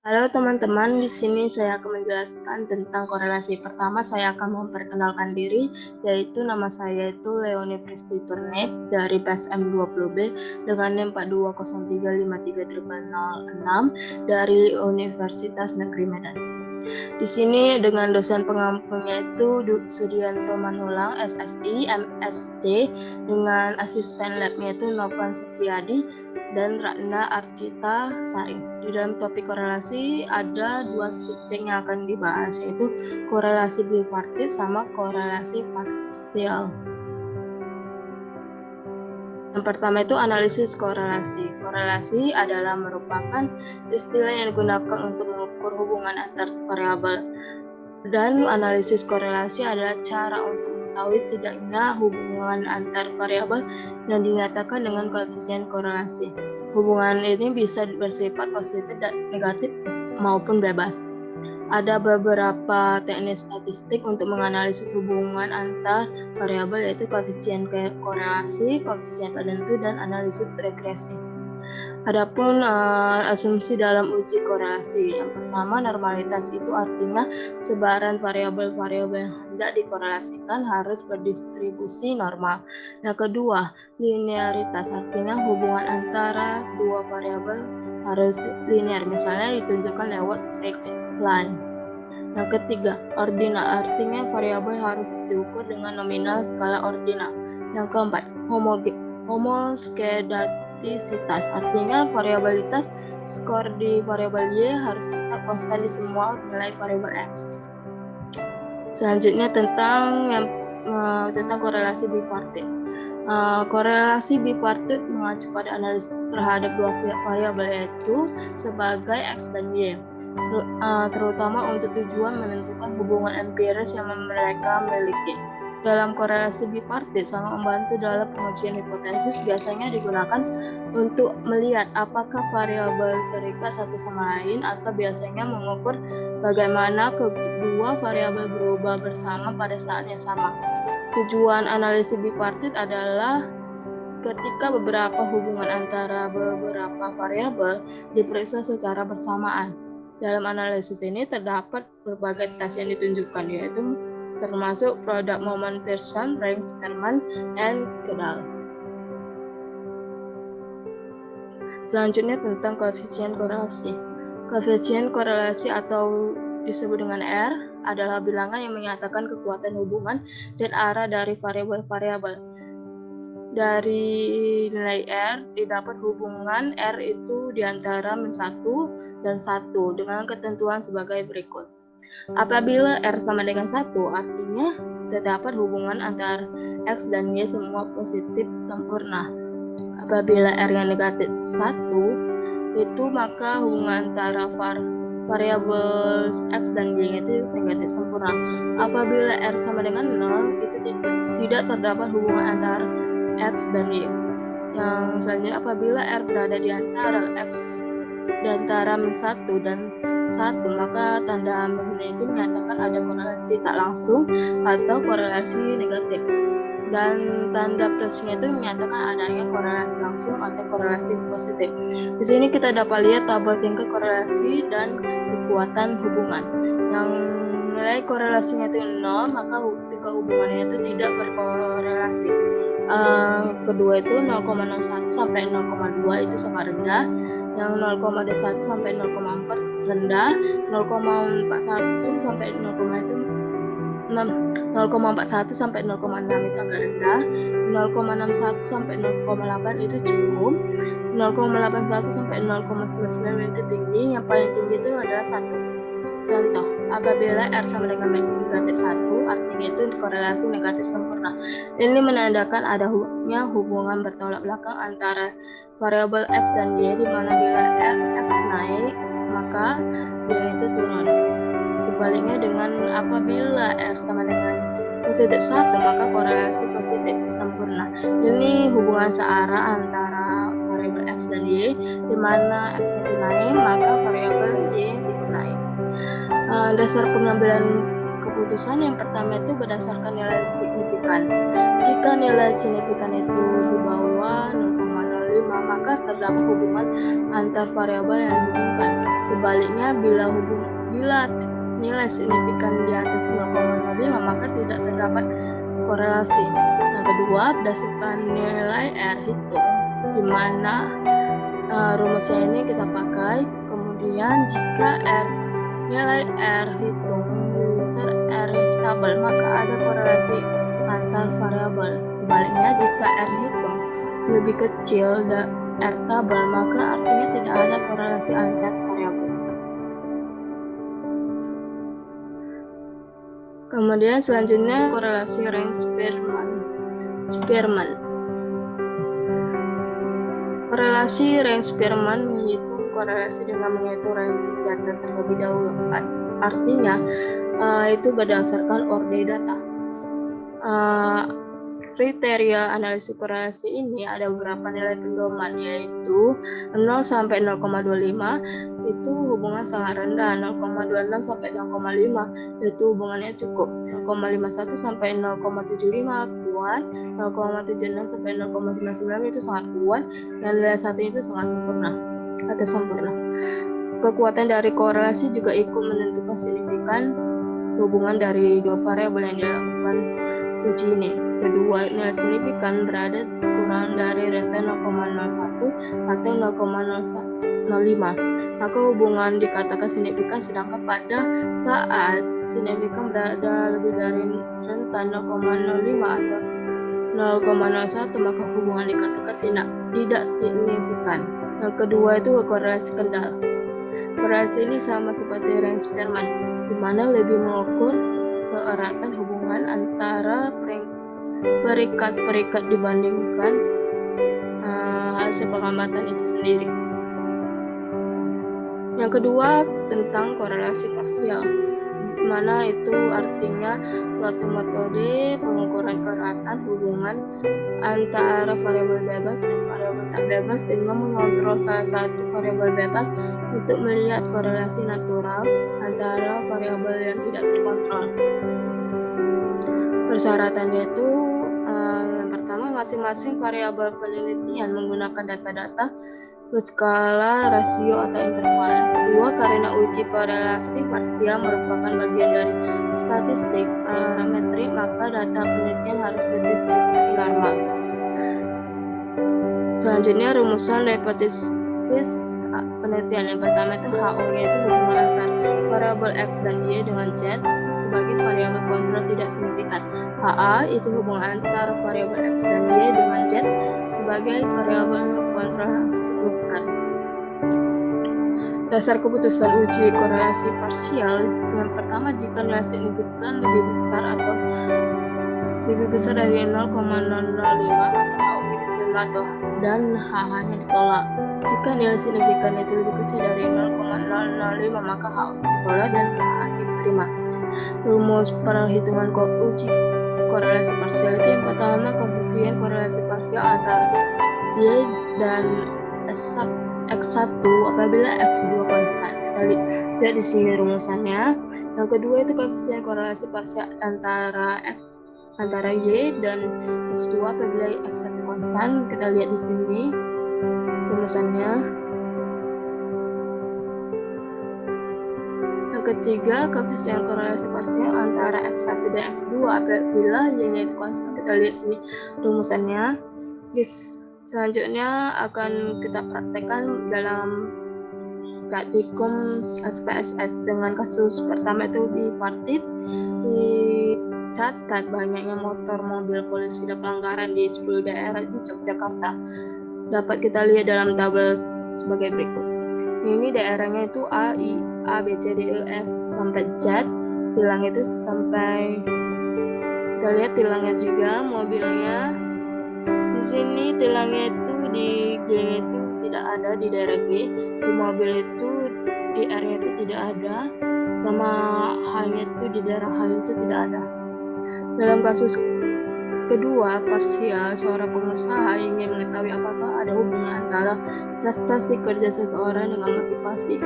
Halo teman-teman, di sini saya akan menjelaskan tentang korelasi. Pertama, saya akan memperkenalkan diri, yaitu nama saya itu Leonie Fristi Turnip dari PSM 20B dengan NIM 420533006 dari Universitas Negeri Medan. Di sini dengan dosen pengampunya itu Sudianto Manulang, SSI, MSc, dengan asisten labnya itu Novan Setiadi dan Ratna Artita Sari. Di dalam topik korelasi ada dua subjek yang akan dibahas, yaitu korelasi bipartit sama korelasi parsial. Yang pertama itu analisis korelasi. Korelasi adalah merupakan istilah yang digunakan untuk mengukur hubungan antar variabel. Dan analisis korelasi adalah cara untuk mengetahui tidaknya hubungan antar variabel yang dinyatakan dengan koefisien korelasi. Hubungan ini bisa bersifat positif dan negatif maupun bebas. Ada beberapa teknik statistik untuk menganalisis hubungan antar variabel, yaitu koefisien korelasi, koefisien penentu, dan analisis regresi. Adapun asumsi dalam uji korelasi, yang pertama, normalitas itu artinya sebaran variabel-variabel yang hendak dikorelasikan harus berdistribusi normal. Yang kedua, linearitas artinya hubungan antara dua variabel harus linear, misalnya ditunjukkan lewat straight line. Yang ketiga, ordinal artinya variabel harus diukur dengan nominal skala ordinal. Yang keempat, homoskedastisitas artinya variabilitas skor di variabel Y harus tetap konstan di semua nilai variabel X. Selanjutnya tentang korelasi bipartit. Korelasi bipartit mengacu pada analisis terhadap dua variabel, yaitu sebagai X dan Y, terutama untuk tujuan menentukan hubungan empiris yang mereka miliki. Dalam korelasi bipartit sangat membantu dalam pengujian hipotesis, biasanya digunakan untuk melihat apakah variabel terikat satu sama lain, atau biasanya mengukur bagaimana kedua variabel berubah bersama pada saat yang sama. Tujuan analisis bipartit adalah ketika beberapa hubungan antara beberapa variabel diperiksa secara bersamaan. Dalam analisis ini terdapat berbagai tes yang ditunjukkan, yaitu termasuk produk moment Pearson, range Spearman, and Kedal. Selanjutnya tentang koefisien korelasi. Koefisien korelasi atau disebut dengan R adalah bilangan yang menyatakan kekuatan hubungan dan arah dari variabel-variabel. Dari nilai R didapat hubungan R itu diantara min 1 dan 1 dengan ketentuan sebagai berikut. Apabila R sama dengan 1, artinya terdapat hubungan antara X dan Y semua positif sempurna. Apabila R yang negatif 1, itu maka hubungan antara variabel X dan Y itu negatif sempurna. Apabila R sama dengan 0, itu tidak terdapat hubungan antara X dan Y. Yang selanjutnya, apabila R berada di antara X dan antara min 1 dan 1, maka tanda minusnya itu menyatakan ada korelasi tak langsung atau korelasi negatif, dan tanda plusnya itu menyatakan adanya korelasi langsung atau korelasi positif. Di sini kita dapat lihat tabel tingkat korelasi dan kekuatan hubungan. Yang nilai korelasinya itu 0, maka tingkat hubungannya itu tidak berkorelasi. Kedua itu 0,01 sampai 0,2 itu sangat rendah. Yang 0,21 sampai 0,4 rendah, 0,41 sampai 0,41 sampai 0,6 itu agak rendah, 0,61 sampai 0,8 itu cukup, 0,81 sampai 0,99 itu tinggi. Yang paling tinggi itu adalah 1. Contoh, apabila R sama dengan negatif 1, artinya itu korelasi negatif sempurna. Ini menandakan adanya hubungan bertolak belakang antara variabel X dan Y, di mana bila X naik, maka Y itu turun. Sebaliknya dengan apabila R sama dengan positif 1, maka korelasi positif sempurna. Ini hubungan searah antara variabel X dan Y, di mana X itu naik, maka variabel Y ikut naik. Dasar pengambilan keputusan yang pertama itu berdasarkan nilai signifikan. Jika nilai signifikan itu di bawah 0,05 maka terdapat hubungan antar variabel yang dihubungkan. Sebaliknya, bila nilai signifikan di atas 0,05 maka tidak terdapat korelasi. Yang kedua, berdasarkan nilai R hitung, di mana rumusnya ini kita pakai. Kemudian jika nilai R hitung lebih besar R tabel, maka ada korelasi antar variabel. Sebaliknya, jika R hitung lebih kecil R tabel, maka artinya tidak ada korelasi antar variabel. Kemudian selanjutnya korelasi Rayne-Spearman. Korelasi Rayne-Spearman yaitu korelasi dengan menghitung ranking data terlebih dahulu. Artinya itu berdasarkan order data. Kriteria analisis korelasi ini ada beberapa nilai pedoman, yaitu 0 sampai 0,25 itu hubungan sangat rendah, 0,26 sampai 0,5 itu hubungannya cukup, 0,51 sampai 0,75 kuat, 0,76 sampai 0,99 itu sangat kuat, dan nilai 1 itu sangat sempurna. Kekuatan dari korelasi juga ikut menentukan signifikan hubungan dari dua variabel yang dilakukan uji ini. Kedua, nilai signifikan berada kurang dari rentang 0,01 atau 0,05, maka hubungan dikatakan signifikan, sedangkan pada saat signifikan berada lebih dari rentang 0,05 atau 0,01 maka hubungan dikatakan tidak signifikan. Yang kedua itu korelasi kendal. Korelasi ini sama seperti Rayne-Spearman, di mana lebih mengukur keeratan hubungan antara perikat-perikat dibandingkan hasil pengamatan itu sendiri. Yang kedua tentang korelasi parsial, di mana itu artinya suatu metode pengukuran keeratan hubungan antara variabel bebas dan variabel tak bebas dengan mengontrol salah satu variabel bebas untuk melihat korelasi natural antara variabel yang tidak terkontrol. Persyaratannya itu yang pertama, masing-masing variabel penelitian menggunakan data-data berskala rasio atau interval. Kedua, karena uji korelasi parsial merupakan bagian dari statistik parametrik, maka data penelitian harus berdistribusi normal. Selanjutnya, rumusan hipotesis penelitian. Yang pertama itu HO, yaitu hubungan antar variabel X dan Y dengan Z sebagai variabel kontrol tidak signifikan. HA itu hubungan antar variabel X dan Y dengan Z sebagai variabel kontrol signifikan. Dasar keputusan uji korelasi parsial. Yang pertama, jika nilai signifikan lebih besar dari 0,005 maka HO diterima dan HH-nya ditolak. Jika nilai signifikan itu lebih kecil dari 0,005 maka HO ditolak dan HH-nya diterima. Rumus perhitungan uji korelasi parsial itu yang pertama, koefisien korelasi parsial antara Y dan X1 apabila X2 konstan. Kita lihat di sini rumusannya. Yang kedua itu koefisien korelasi parsial antara Y dan X2 apabila X1 konstan. Kita lihat di sini rumusannya. Yang ketiga, koefisien korelasi parsial antara X1 dan X2 apabila Y-nya itu konstan. Kita lihat sini rumusannya. Selanjutnya akan kita praktekkan dalam praktikum SPSS dengan kasus pertama itu di Partit. Dicatat banyaknya motor, mobil, polisi dan pelanggaran di 10 daerah di Yogyakarta. Dapat kita lihat dalam tabel sebagai berikut. Ini daerahnya itu A, B, C, D, E, F sampai Z. Tilang itu sampai, kita lihat tilangnya juga, mobilnya. Di sini tilangnya itu di G itu tidak ada di daerah G, di mobil itu di R-nya itu tidak ada, sama H-nya itu di daerah H itu tidak ada. Dalam kasus kedua, parsial, seorang pengusaha ingin mengetahui apakah ada hubungan antara prestasi kerja seseorang dengan motivasi.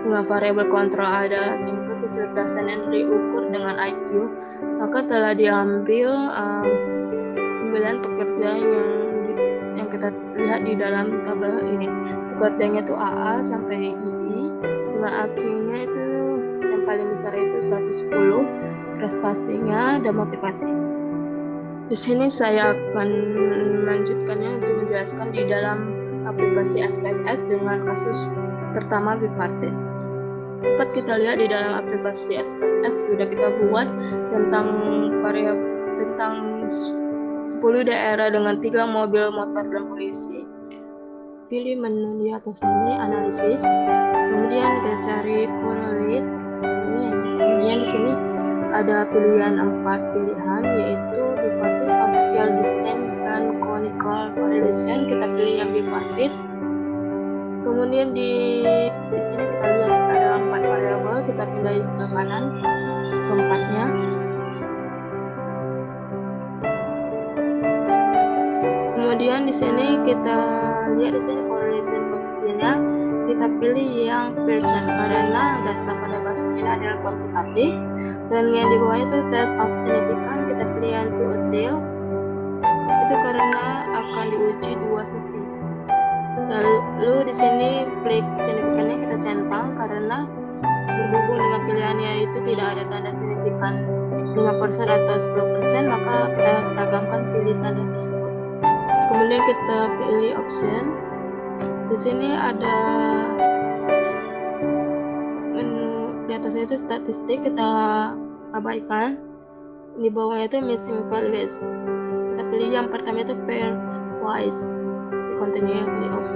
Dengan variabel kontrol adalah tingkat kecerdasan yang diukur dengan IQ, maka telah diambil pemilihan pekerjaan yang kita lihat di dalam tabel ini. Pekerjanya itu AA sampai II, dengan IQ-nya itu yang paling besar itu 110, prestasinya dan motivasi. Di sini saya akan melanjutkannya untuk menjelaskan di dalam aplikasi SPSS dengan kasus pertama bipartit. Dapat kita lihat di dalam aplikasi SPSS sudah kita buat tentang 10 daerah dengan 3 mobil, motor, dan polisi. Pilih menu di atas ini, analisis. Kemudian kita cari correlate. Kemudian di sini ada pilihan 4 pilihan, yaitu bipartit, partial, distant, dan conical correlation. Kita pilih yang bipartit. Kemudian di sini kita lihat ada 4 variabel, kita pindah di sebelah kanan keempatnya. Kemudian di sini kita lihat di sini correlation koefisiennya, kita pilih yang percent karena data pada kasus ini adalah kuantitatif, dan yang di bawahnya itu test of significance, kita pilih yang to a tail, itu karena akan diuji dua sisi. Lalu di sini klik signifikannya kita centang karena berhubung dengan pilihannya itu tidak ada tanda signifikan 5% atau 10%, maka kita seragamkan pilih tanda tersebut. Kemudian kita pilih option. Di sini ada menu di atasnya itu statistik, kita abaikan. Di bawahnya itu missing values. Kita pilih yang pertama itu pairwise. Di continue, pilih OK.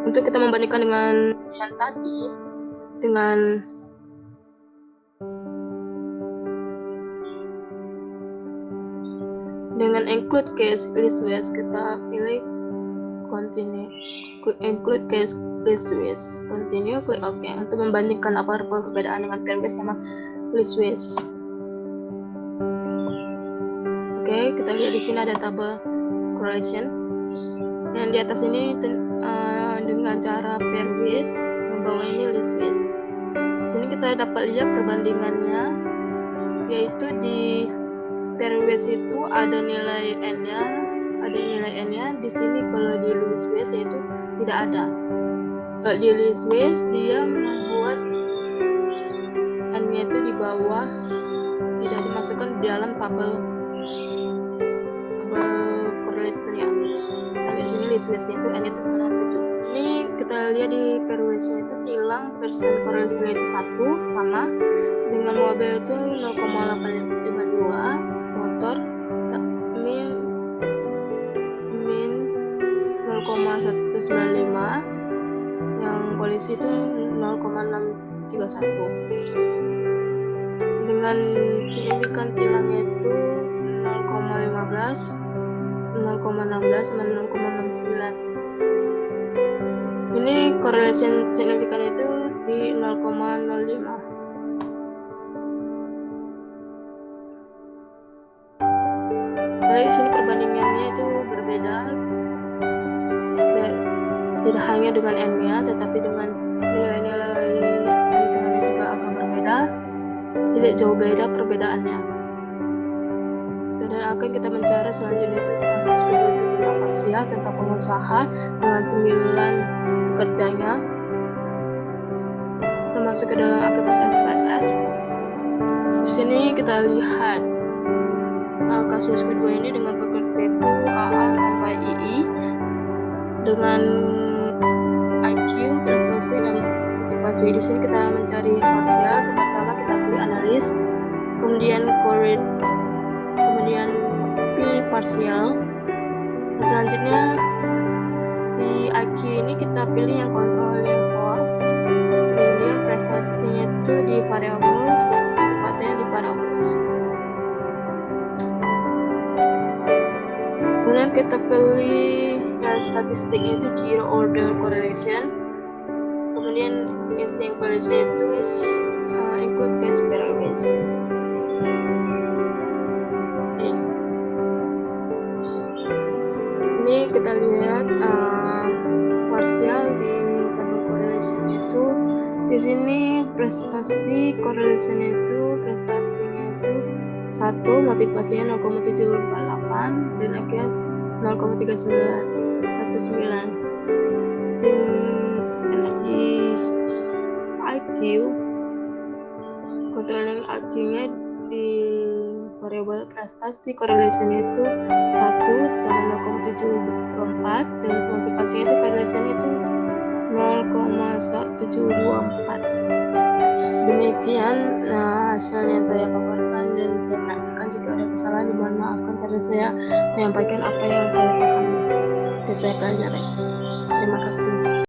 Untuk kita membandingkan dengan yang tadi, dengan include case list ways, kita pilih continue, klik include case list ways, continue, klik OK untuk membandingkan apa perbedaan dengan pairwise sama list ways. Oke, kita lihat di sini ada tabel correlation. Yang di atas ini dengan cara pairwise, yang bawah ini list ways. Di sini kita dapat lihat perbandingannya, yaitu di pairwise itu ada nilai n-nya, di sini kalau di list ways itu tidak ada. Kalau di list ways dia membuat n-nya itu di bawah, tidak dimasukkan di dalam tabel correlation-nya. Di sini list ways itu n itu 97. Ini kita lihat di pairwise itu tilang persen correlation itu 1 sama, dengan mobil itu 0,852, motor min 0,195, yang polisi itu 0,631. Dengan signifikan tilangnya itu 0,15, 0,16 sama 0,69. Ini correlation signifikan itu di 0,05. Jadi di sini perbandingannya itu berbeda, tidak hanya dengan n-nya, tetapi dengan nilai-nilai hitungannya juga akan berbeda. Tidak jauh beda perbedaannya. Dan akan kita mencari selanjutnya itu kasus kedua itu tentang parsial, tentang pengusaha dengan 9 pekerjanya, termasuk ke dalam aplikasi SPSS. Di sini kita lihat kasus kedua ini dengan pekerja itu AA sampai II dengan IQ, prestasi, dan motivasi. Di sini kita mencari parsial. Pertama kita pilih analis, kemudian kemudian pilih parsial. Selanjutnya di IQ ini kita pilih yang controlling for, kemudian prestasinya itu di variables, tepatnya di variables. Kemudian kita pilih yang statistiknya itu zero order correlation, kemudian missing values itu include case pairwise. Ini kita lihat parsial di tabel correlation itu Di sini prestasinya itu 1, motivasinya 0,748 dan IQ 0,3919. Energi IQ, controlling IQ-nya di variabel prestasi korelasinya itu 1 sama 0,724 dan motivasinya itu korelasinya itu 0,724. Demikian hasil yang saya paparkan dan saya praktikkan. Jika ada kesalahan dimohon maafkan karena saya menyampaikan apa yang saya pahami dan saya pelajari. Terima kasih.